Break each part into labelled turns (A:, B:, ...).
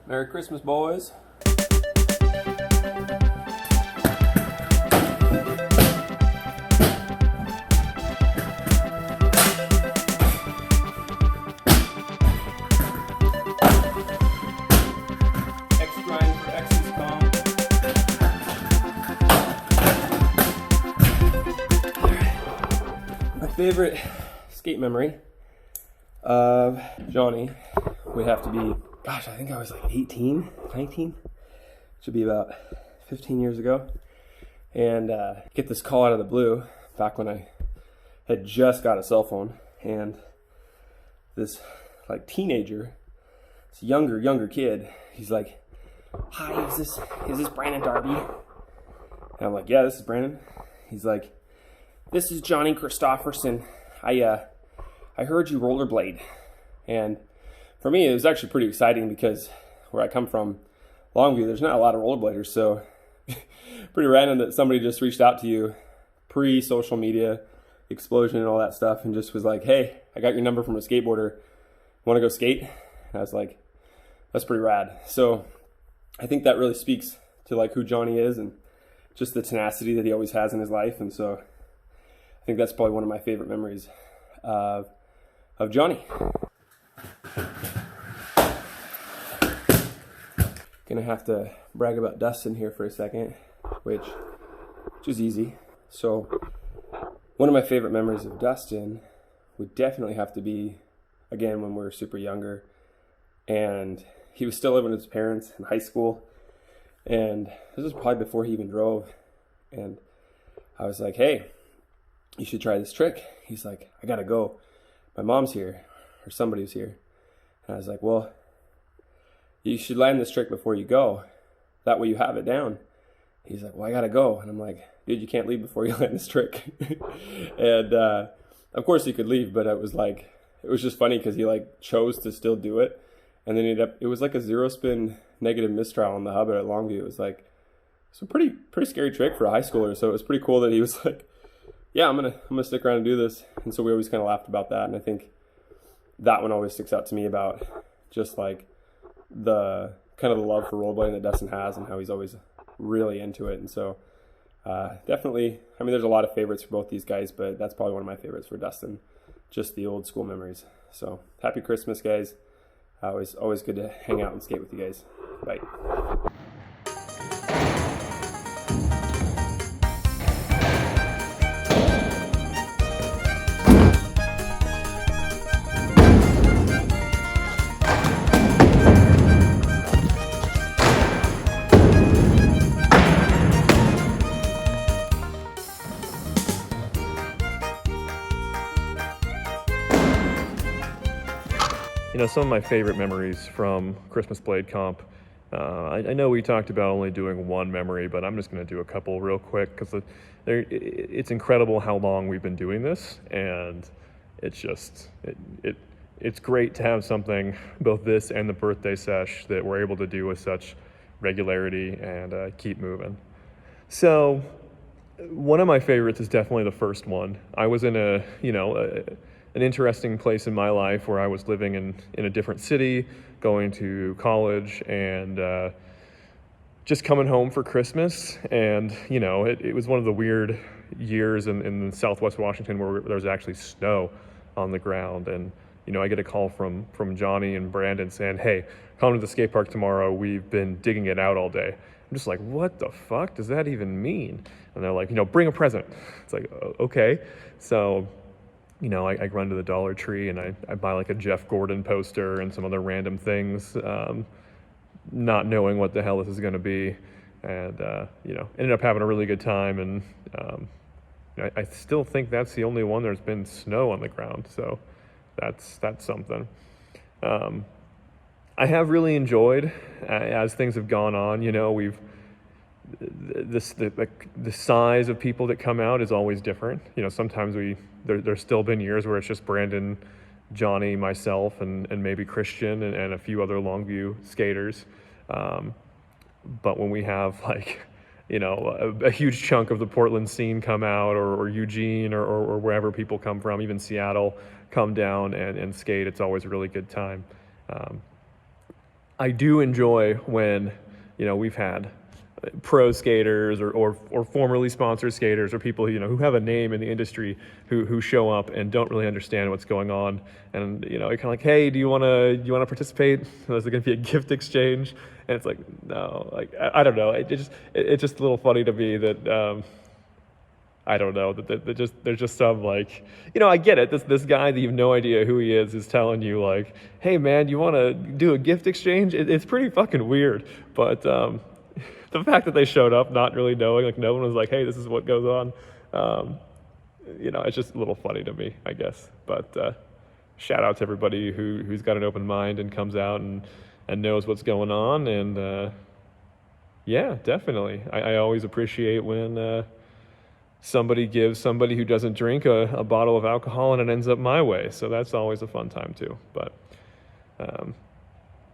A: Merry Christmas, boys. XMAS comp. My favorite skate memory of Johnny would have to be, gosh, I think I was like 18, 19. Should be about 15 years ago. And get this call out of the blue back when I had just got a cell phone, and this like teenager, this younger kid, he's like, "Hi, is this Brandon Darby?" And I'm like, "Yeah, this is Brandon." He's like, "This is Johnny Christofferson. I heard you rollerblade." And for me, it was actually pretty exciting because where I come from, Longview, there's not a lot of rollerbladers, so pretty random that somebody just reached out to you pre-social media explosion and all that stuff and just was like, "Hey, I got your number from a skateboarder. Want to go skate?" And I was like, that's pretty rad. So I think that really speaks to like who Johnny is and just the tenacity that he always has in his life. And so I think that's probably one of my favorite memories of Johnny. Gonna have to brag about Dustin here for a second, which is easy. So one of my favorite memories of Dustin would definitely have to be, again, when we were super younger, and he was still living with his parents in high school, and this was probably before he even drove, and I was like, "Hey, you should try this trick." He's like, "I gotta go. My mom's here," or somebody's here. And I was like, "Well, you should land this trick before you go. That way you have it down." He's like, "Well, I gotta go." And I'm like, "Dude, you can't leave before you land this trick." And of course he could leave, but it was just funny because he like chose to still do it. And then it was like a zero spin negative mistrial on the hub at Longview. It was like, it's a pretty scary trick for a high schooler. So it was pretty cool that he was like, "Yeah, I'm gonna stick around and do this." And so we always kind of laughed about that. And I think that one always sticks out to me about just like the kind of the love for rollerblading that Dustin has and how he's always really into it. And so definitely, I mean, there's a lot of favorites for both these guys, but that's probably one of my favorites for Dustin, just the old school memories. So happy Christmas, guys. Always good to hang out and skate with you guys. Bye.
B: You know, some of my favorite memories from Christmas Blade Comp, I know we talked about only doing one memory, but I'm just going to do a couple real quick because it's incredible how long we've been doing this, and it's great to have something, both this and the birthday sesh, that we're able to do with such regularity and keep moving. So one of my favorites is definitely the first one. I was in an interesting place in my life where I was living in a different city, going to college, and just coming home for Christmas. And, you know, it was one of the weird years in Southwest Washington where there was actually snow on the ground. And, you know, I get a call from Johnny and Brandon saying, "Hey, come to the skate park tomorrow. We've been digging it out all day." I'm just like, "What the fuck does that even mean?" And they're like, "Bring a present." It's like, okay. So, I run to the Dollar Tree and I buy like a Jeff Gordon poster and some other random things, not knowing what the hell this is going to be. And, ended up having a really good time. And I still think that's the only one there's been snow on the ground. So that's something. I have really enjoyed as things have gone on. The size of people that come out is always different. Sometimes there's still been years where it's just Brandon, Johnny, myself, and maybe Christian and a few other Longview skaters. But when we have a huge chunk of the Portland scene come out, or Eugene, or wherever people come from, even Seattle, come down and skate, it's always a really good time. I do enjoy when, you know, we've had pro skaters or formerly sponsored skaters or people, you know, who have a name in the industry who show up and don't really understand what's going on. And, you know, you're kind of like, hey, do you want to participate? Is it going to be a gift exchange? And it's like, no, like, I don't know. It's just a little funny to me that, I don't know, that there's just some, like, you know, I get it. This guy that you have no idea who he is telling you, like, hey man, you want to do a gift exchange? It's pretty fucking weird. But the fact that they showed up not really knowing, like, no one was like, hey, this is what goes on. You know, it's just a little funny to me, I guess. But shout out to everybody who's got an open mind and comes out and knows what's going on. And yeah, definitely. I always appreciate when somebody gives somebody who doesn't drink a bottle of alcohol and it ends up my way. So that's always a fun time too. But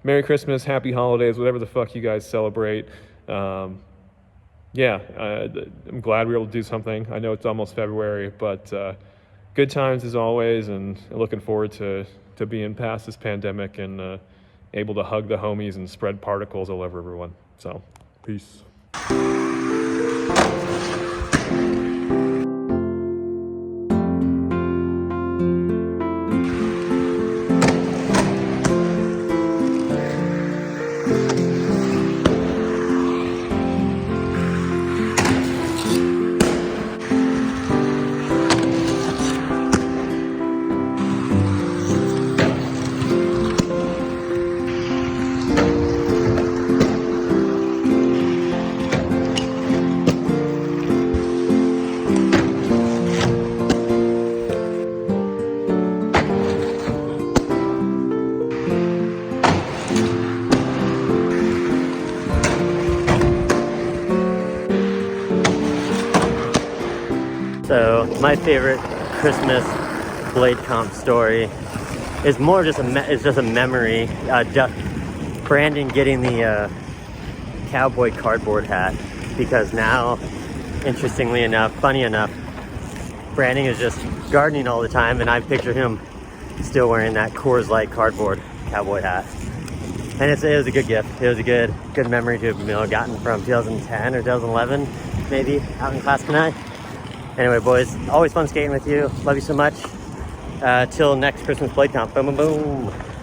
B: Merry Christmas, Happy Holidays, whatever the fuck you guys celebrate. Yeah, I'm glad we were able to do something. I know it's almost February, but good times as always, and looking forward to being past this pandemic and able to hug the homies and spread particles all over everyone. So, peace.
C: So my favorite Christmas blade comp story is more just it's just a memory. Brandon getting the cowboy cardboard hat, because now, interestingly enough, funny enough, Brandon is just gardening all the time, and I picture him still wearing that Coors Light cardboard cowboy hat. And it was a good gift. It was a good memory to have gotten from 2010 or 2011, maybe, out in Class Kenai. Anyway, boys, always fun skating with you. Love you so much. Till next Christmas blade comp. Boom, boom, boom.